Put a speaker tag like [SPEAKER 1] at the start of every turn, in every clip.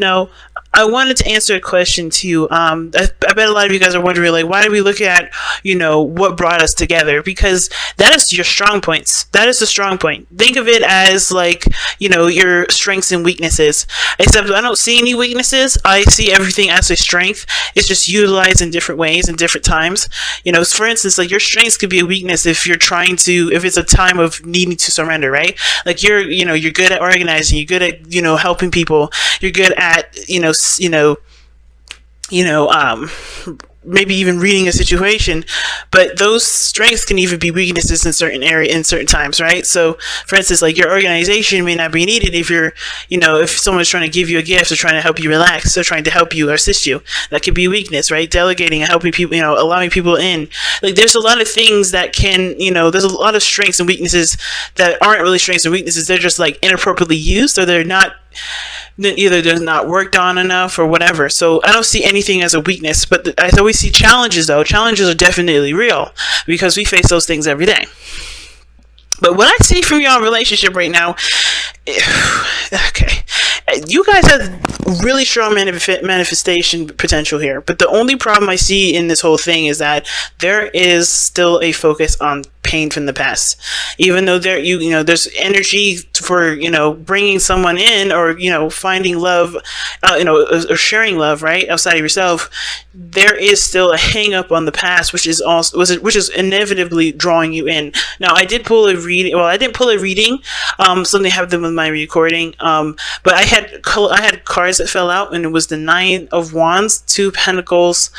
[SPEAKER 1] Now, I wanted to answer a question to you. I bet a lot of you guys are wondering, like, why did we look at, what brought us together? Because that is your strong points. That is the strong point. Think of it as like, your strengths and weaknesses. Except I don't see any weaknesses. I see everything as a strength. It's just utilized in different ways and different times. For instance, like your strengths could be a weakness if if it's a time of needing to surrender, right? Like you're good at organizing. You're good at, helping people. You're good at, maybe even reading a situation, but those strengths can even be weaknesses in certain times, right? So for instance, like your organization may not be needed if if someone's trying to give you a gift or trying to help you relax or trying to help you or assist you. That could be a weakness, right? Delegating and helping people, allowing people in. Like there's a lot of things that can, there's a lot of strengths and weaknesses that aren't really strengths and weaknesses. They're just like inappropriately used, or they're not worked on enough or whatever. So I don't see anything as a weakness, but I always see challenges though. Challenges are definitely real because we face those things every day. But what I see from your relationship right now, okay, you guys have really strong manifestation potential here. But the only problem I see in this whole thing is that there is still a focus on pain from the past. Even though there's energy for bringing someone in or finding love, or sharing love right outside of yourself, there is still a hang up on the past, which is inevitably drawing you in. Now I did pull a reading. Well, I didn't pull a reading. Something happened with my recording. But I had cards that fell out, and it was the Nine of Wands, Two Pentacles.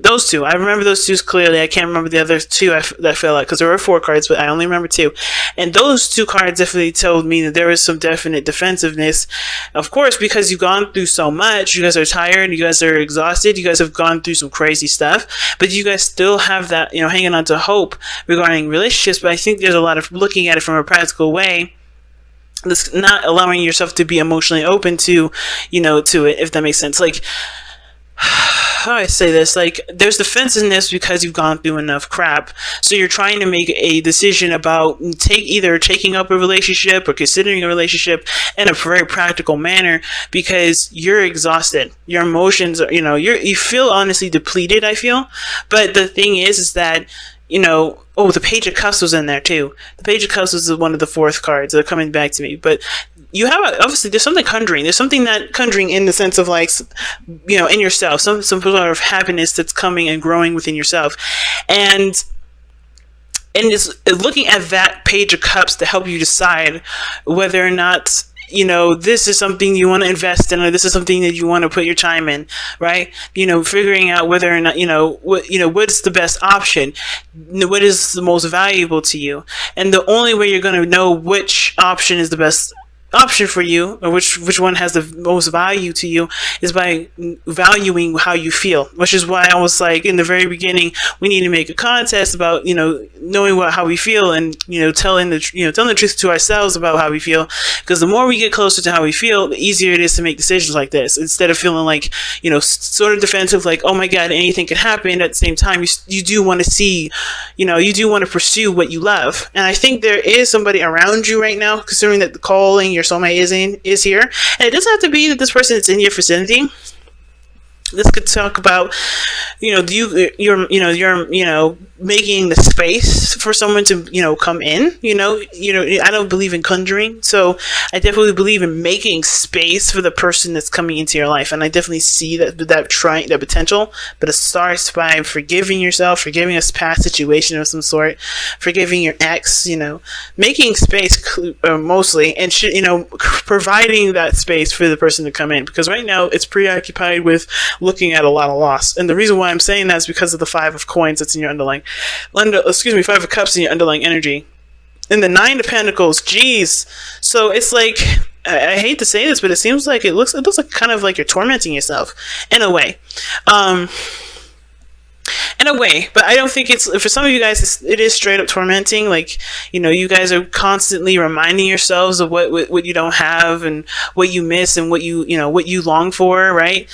[SPEAKER 1] Those two, I remember those two clearly. I can't remember the other two that fell out because there were 4 cards, but I only remember 2. And those 2 cards definitely told me that there was some definite defensiveness. Of course, because you've gone through so much, you guys are tired, you guys are exhausted, you guys have gone through some crazy stuff, but you guys still have that, hanging on to hope regarding relationships. But I think there's a lot of looking at it from a practical way. This not allowing yourself to be emotionally open to it, if that makes sense. Like, how do I say this? Like, there's defensiveness because you've gone through enough crap. So you're trying to make a decision about either taking up a relationship or considering a relationship in a very practical manner because you're exhausted. Your emotions are, you feel honestly depleted, I feel. But the thing is that, the Page of Cups was in there too. The Page of Cups was one of the 4th cards that are coming back to me. But you have, obviously, there's something conjuring. There's something that conjuring in the sense of like, in yourself, some sort of happiness that's coming and growing within yourself. And it's looking at that Page of Cups to help you decide whether or not, this is something you want to invest in, or this is something that you want to put your time in, right? Figuring out whether or not, what's the best option, what is the most valuable to you. And the only way you're going to know which option is the best option for you, or which one has the most value to you, is by valuing how you feel. Which is why I was like, in the very beginning, we need to make a contest about knowing how we feel, and telling the truth to ourselves about how we feel. Because the more we get closer to how we feel, the easier it is to make decisions like this, instead of feeling like sort of defensive, like, oh my god, anything can happen. At the same time, you do want to see, you do want to pursue what you love. And I think there is somebody around you right now, considering that the calling your soulmate is here, and it doesn't have to be that this person is in your vicinity. This could talk about, you're making the space for someone to, come in. I don't believe in conjuring, so I definitely believe in making space for the person that's coming into your life, and I definitely see that potential. But it starts by forgiving yourself, forgiving a past situation of some sort, forgiving your ex, making space mostly, and providing that space for the person to come in, because right now it's preoccupied with looking at a lot of loss. And the reason why I'm saying that is because of the 5 of Coins that's in your underlying, 5 of Cups in your underlying energy. And the 9 of Pentacles, geez. So it's like, I hate to say this, but it seems like it looks like kind of like you're tormenting yourself in a way. But I don't think it's, for some of you guys, it is straight up tormenting. Like, you guys are constantly reminding yourselves of what you don't have, and what you miss, and what you long for, right?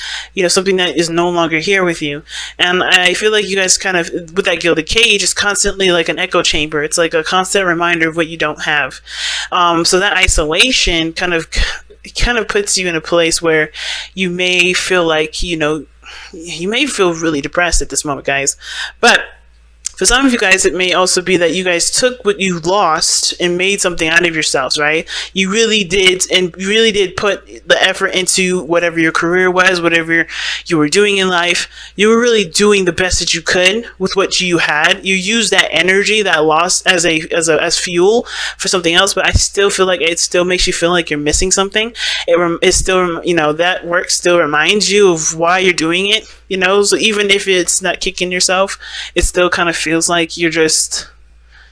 [SPEAKER 1] Something that is no longer here with you. And I feel like you guys kind of, with that gilded cage, is constantly like an echo chamber. It's like a constant reminder of what you don't have. So that isolation kind of it kind of puts you in a place where you may feel like, you may feel really depressed at this moment, guys. But for some of you guys, it may also be that you guys took what you lost and made something out of yourselves, right? You really did, and you really did put the effort into whatever your career was, whatever you were doing in life. You were really doing the best that you could with what you had. You used that energy, that loss, as fuel for something else. But I still feel like it still makes you feel like you're missing something. It still, that work still reminds you of why you're doing it. So even if it's not kicking yourself, it still kind of feels like you're just,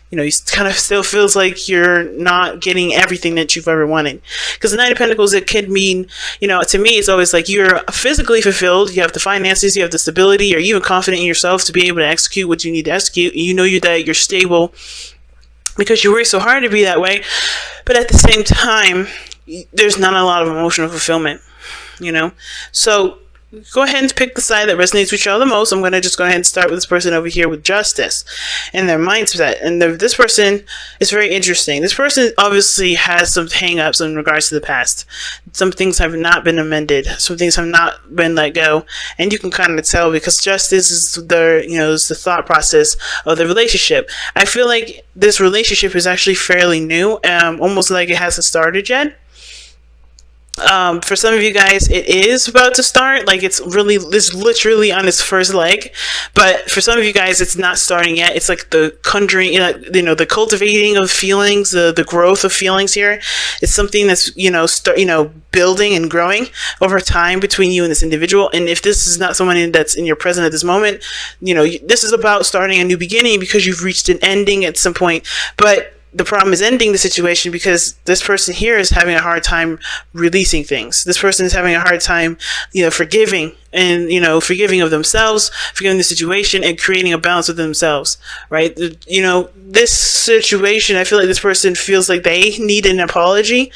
[SPEAKER 1] you kind of still feels like you're not getting everything that you've ever wanted. Because the Knight of Pentacles, it could mean, to me, it's always like you're physically fulfilled, you have the finances, you have the stability, you're even confident in yourself to be able to execute what you need to execute. That you're stable because you work so hard to be that way. But at the same time, there's not a lot of emotional fulfillment, So go ahead and pick the side that resonates with y'all the most. I'm going to just go ahead and start with this person over here with Justice and their mindset. And this person is very interesting. This person obviously has some hang-ups in regards to the past. Some things have not been amended. Some things have not been let go. And you can kind of tell because Justice is is the thought process of the relationship. I feel like this relationship is actually fairly new, almost like it hasn't started yet. For some of you guys, it is about to start. Like it's literally on its first leg. But for some of you guys, it's not starting yet. It's like the conjuring, the cultivating of feelings, the growth of feelings here. It's something that's, building and growing over time between you and this individual. And if this is not someone that's in your present at this moment, this is about starting a new beginning because you've reached an ending at some point. But the problem is ending the situation because this person here is having a hard time releasing things. This person is having a hard time, forgiving and, forgiving of themselves, forgiving the situation and creating a balance with themselves, right? This situation, I feel like this person feels like they need an apology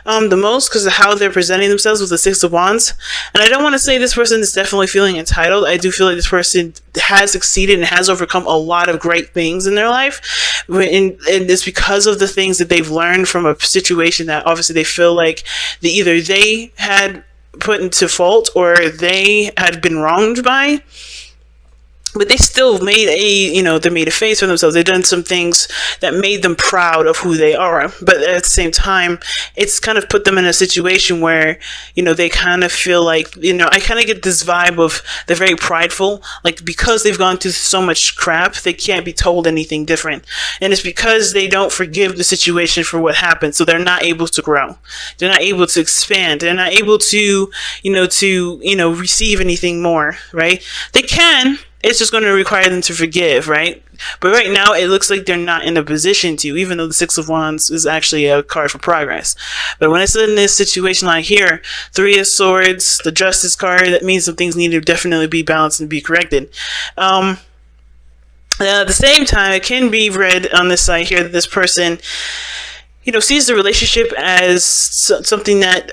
[SPEAKER 1] the most because of how they're presenting themselves with the Six of Wands. And I don't want to say this person is definitely feeling entitled. I do feel like this person has succeeded and has overcome a lot of great things in their life. And it's because of the things that they've learned from a situation that obviously they feel like either they had put into fault or they had been wronged by. But they still made they made a face for themselves. They've done some things that made them proud of who they are. But at the same time, it's kind of put them in a situation where, they kind of feel like, I kind of get this vibe of they're very prideful. Like because they've gone through so much crap, they can't be told anything different. And it's because they don't forgive the situation for what happened. So they're not able to grow. They're not able to expand. They're not able to, receive anything more, right? They can. It's just going to require them to forgive, right? But right now, it looks like they're not in a position to, even though the Six of Wands is actually a card for progress. But when it's in this situation like here, Three of Swords, the Justice card, that means some things need to definitely be balanced and be corrected. At the same time, it can be read on this side here that this person sees the relationship as something that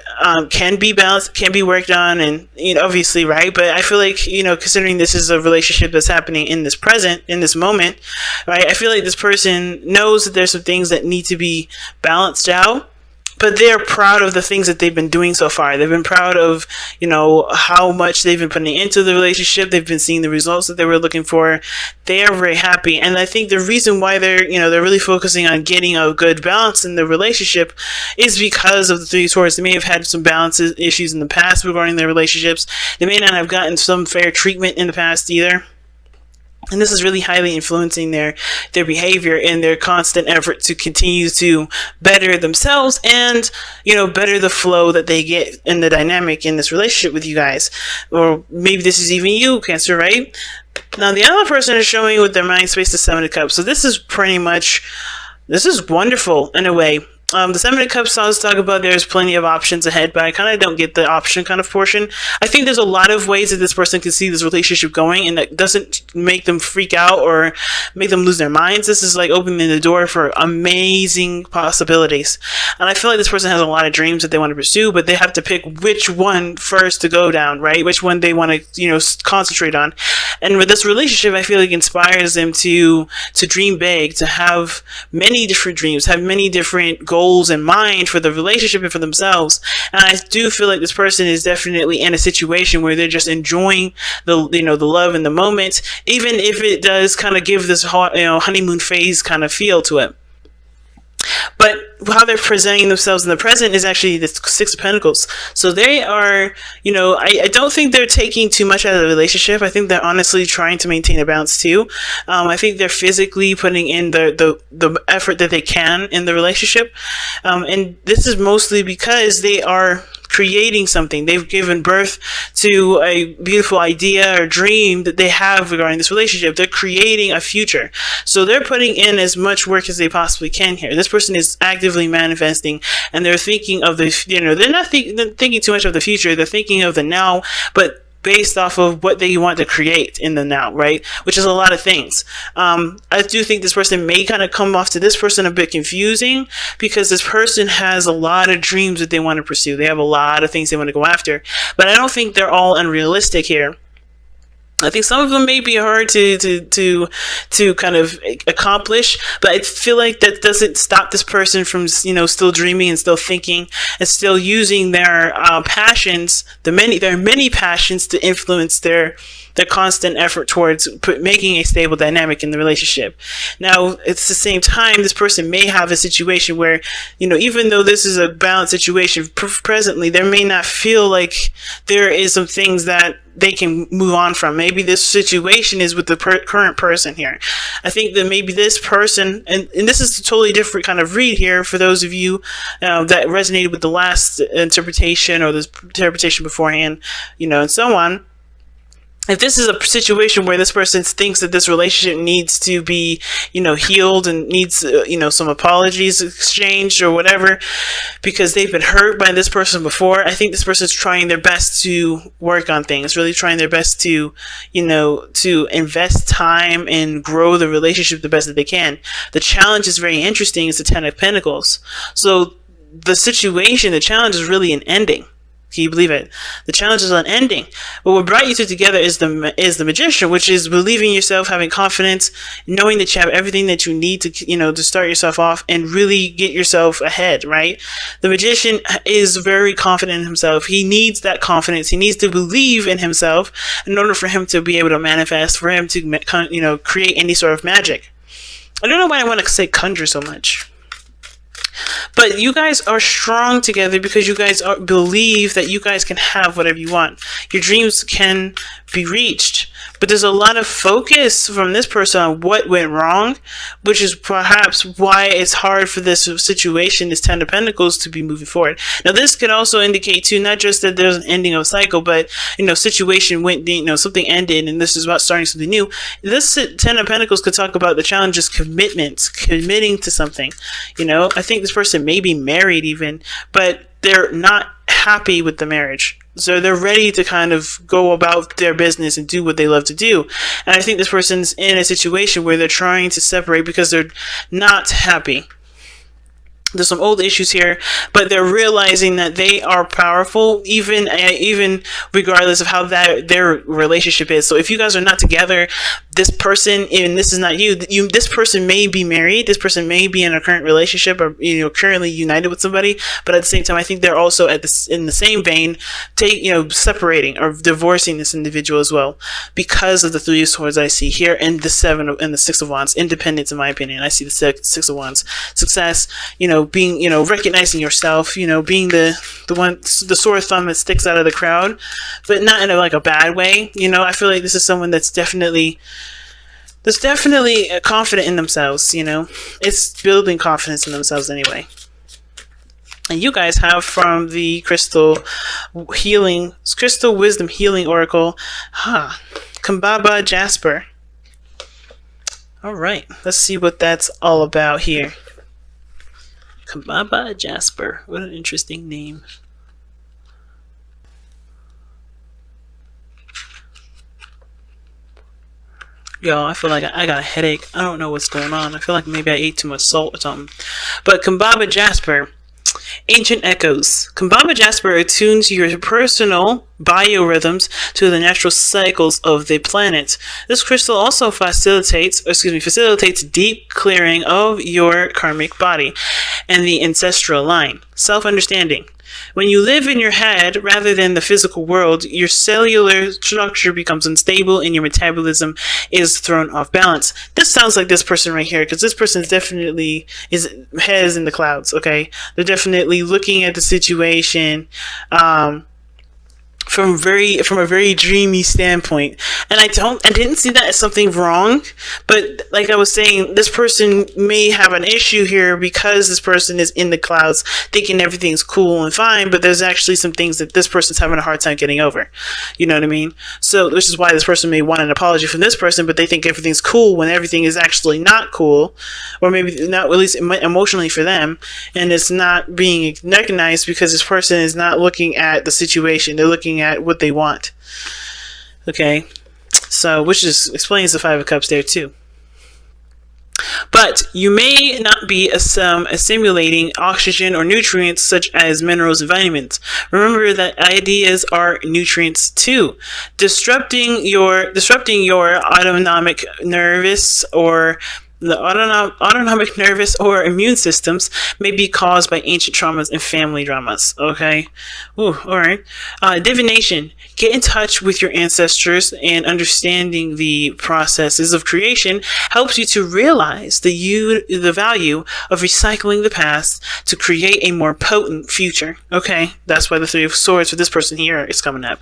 [SPEAKER 1] can be balanced, can be worked on, and obviously, right? But I feel like considering this is a relationship that's happening in this present, in this moment, right? I feel like this person knows that there's some things that need to be balanced out. But they're proud of the things that they've been doing so far. They've been proud of, how much they've been putting into the relationship. They've been seeing the results that they were looking for. They are very happy. And I think the reason why they're really focusing on getting a good balance in the relationship is because of the Three of Swords. They may have had some balance issues in the past regarding their relationships. They may not have gotten some fair treatment in the past either. And this is really highly influencing their behavior and their constant effort to continue to better themselves and, better the flow that they get in the dynamic in this relationship with you guys. Or maybe this is even you, Cancer, right? Now, the other person is showing with their mind space the Seven of Cups. So this is wonderful in a way. The Seven of Cups always talk about there's plenty of options ahead, but I kind of don't get the option kind of portion. I think there's a lot of ways that this person can see this relationship going, and that doesn't make them freak out or make them lose their minds. This is like opening the door for amazing possibilities. And I feel like this person has a lot of dreams that they want to pursue, but they have to pick which one first to go down, right? Which one they want to, concentrate on. And with this relationship, I feel like inspires them to dream big, to have many different dreams, have many different goals in mind for the relationship and for themselves. And I do feel like this person is definitely in a situation where they're just enjoying the love in the moment, even if it does kind of give this honeymoon phase kind of feel to it. But how they're presenting themselves in the present is actually the Six of Pentacles. So they are, I don't think they're taking too much out of the relationship. I think they're honestly trying to maintain a balance too. I think they're physically putting in the effort that they can in the relationship. And this is mostly because they are creating something. They've given birth to a beautiful idea or dream that they have regarding this relationship. They're creating a future. So they're putting in as much work as they possibly can here. This person is actively manifesting, and they're thinking of they're not thinking too much of the future. They're thinking of the now, but based off of what they want to create in the now, right? Which is a lot of things. I do think this person may kind of come off to this person a bit confusing, because this person has a lot of dreams that they want to pursue. They have a lot of things they want to go after, but I don't think they're all unrealistic here. I think some of them may be hard to kind of accomplish, but I feel like that doesn't stop this person from, still dreaming and still thinking and still using their passions, their many passions, to influence their constant effort towards making a stable dynamic in the relationship. Now, at the same time, this person may have a situation where, even though this is a balanced situation presently, there may not feel like there is some things that they can move on from. Maybe this situation is with the current person here. I think that maybe this person, and this is a totally different kind of read here for those of you that resonated with the last interpretation or this interpretation beforehand, and so on. If this is a situation where this person thinks that this relationship needs to be, healed and needs, some apologies exchanged or whatever, because they've been hurt by this person before, I think this person's trying their best to work on things, really trying their best to, to invest time and grow the relationship the best that they can. The challenge is very interesting. It's the Ten of Pentacles. So the challenge is really an ending. Can you believe it? The challenge is on ending. But what brought you two together is the Magician, which is believing yourself, having confidence, knowing that you have everything that you need to, to start yourself off and really get yourself ahead, right? The Magician is very confident in himself. He needs that confidence. He needs to believe in himself in order for him to be able to manifest, for him to, create any sort of magic. I don't know why I want to say conjure so much. But you guys are strong together because you guys believe that you guys can have whatever you want. Your dreams can be reached. But there's a lot of focus from this person on what went wrong, which is perhaps why it's hard for this situation, this Ten of Pentacles, to be moving forward. Now, this could also indicate, too, not just that there's an ending of a cycle, but, situation went, something ended and this is about starting something new. This Ten of Pentacles could talk about the challenges, committing to something. I think this person may be married even, but they're not happy with the marriage. So they're ready to kind of go about their business and do what they love to do. And I think this person's in a situation where they're trying to separate because they're not happy. There's some old issues here, but they're realizing that they are powerful, even regardless of how their relationship is. So if you guys are not together, this person, and this is not you, this person may be married, this person may be in a current relationship, or currently united with somebody, but at the same time, I think they're also in the same vein, separating or divorcing this individual as well, because of the Three of Swords I see here, and the Six of Wands. Independence, in my opinion, I see the Six of Wands. Success, being, recognizing yourself, being the sore thumb that sticks out of the crowd, but not in a bad way. I feel like this is someone that's definitely confident in themselves. It's building confidence in themselves anyway. And you guys have from the Crystal Wisdom Healing Oracle, Kambaba Jasper. All right, let's see what that's all about here. Kambaba Jasper. What an interesting name. Yo, I feel like I got a headache. I don't know what's going on. I feel like maybe I ate too much salt or something. But Kambaba Jasper Ancient echoes. Kambaba Jasper attunes your personal biorhythms to the natural cycles of the planet. This crystal also facilitates deep clearing of your karmic body and the ancestral line. Self-understanding. When you live in your head rather than the physical world, your cellular structure becomes unstable and your metabolism is thrown off balance. This sounds like this person right here, because this person is definitely head is in the clouds. Okay, they're definitely looking at the situation from a very dreamy standpoint, and I didn't see that as something wrong, but like I was saying, this person may have an issue here because this person is in the clouds thinking everything's cool and fine, but there's actually some things that this person's having a hard time getting over. You know what I mean? So which is why this person may want an apology from this person, but they think everything's cool when everything is actually not cool, or maybe not, at least emotionally for them, and it's not being recognized because this person is not looking at the situation, they're looking at what they want. Okay, so which just explains the Five of Cups there too. But you may not be assimilating oxygen or nutrients such as minerals and vitamins. Remember that ideas are nutrients too. Disrupting your autonomic nervous or the autonomic nervous or immune systems may be caused by ancient traumas and family dramas. Okay. Ooh, all right. Divination. Get in touch with your ancestors, and understanding the processes of creation helps you to realize the value of recycling the past to create a more potent future. Okay. That's why the Three of Swords for this person here is coming up.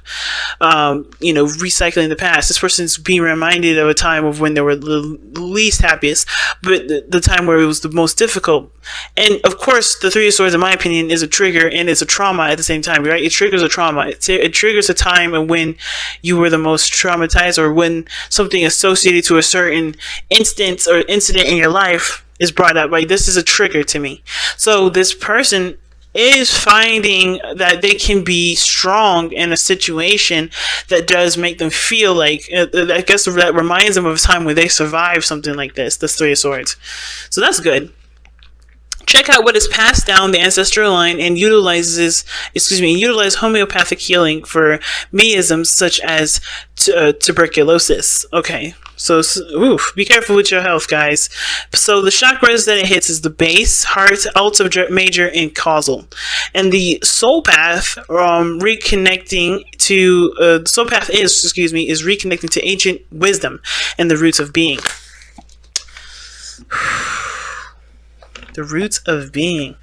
[SPEAKER 1] Recycling the past. This person's being reminded of a time of when they were the least happiest, but the time where it was the most difficult. And of course, the Three of Swords, in my opinion, is a trigger and it's a trauma at the same time, right? It triggers a trauma. It triggers a time when you were the most traumatized, or when something associated to a certain instance or incident in your life is brought up. Like, this is a trigger to me. So this person is finding that they can be strong in a situation that does make them feel like, I guess that reminds them of a time when they survived something like this Three of Swords. So that's good. Check out what is passed down the ancestral line and utilize homeopathic healing for meisms such as tuberculosis. Okay, so be careful with your health, guys. So the chakras that it hits is the base, heart, ultra major, and causal. And the soul path, reconnecting to is reconnecting to ancient wisdom and the roots of being. The roots of being.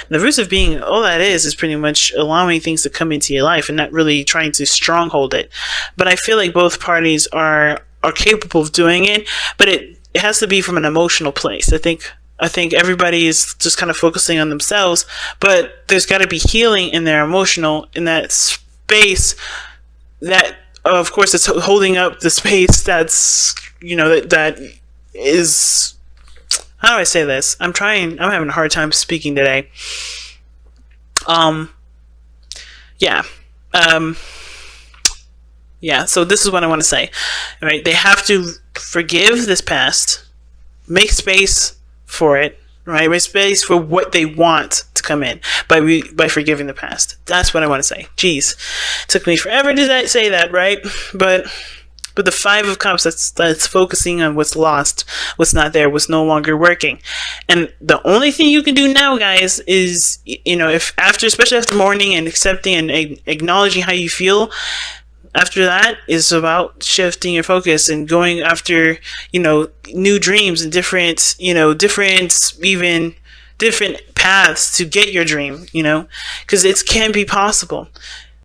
[SPEAKER 1] The roots of being, all that is pretty much allowing things to come into your life and not really trying to stronghold it. But I feel like both parties are capable of doing it, but it has to be from an emotional place. I think everybody is just kind of focusing on themselves, but there's got to be healing in their emotional, in that space that, of course, it's holding up the space that's, that is... How do I say this? I'm having a hard time speaking today. So this is what I want to say. All right, they have to forgive this past, make space for it, right? Make space for what they want to come in by forgiving the past. That's what I want to say. Jeez, it took me forever to say that, right? But the Five of Cups, that's focusing on what's lost, what's not there, what's no longer working. And the only thing you can do now, guys, is, especially after mourning and accepting and acknowledging how you feel, after that is about shifting your focus and going after, new dreams and different paths to get your dream, because it can be possible.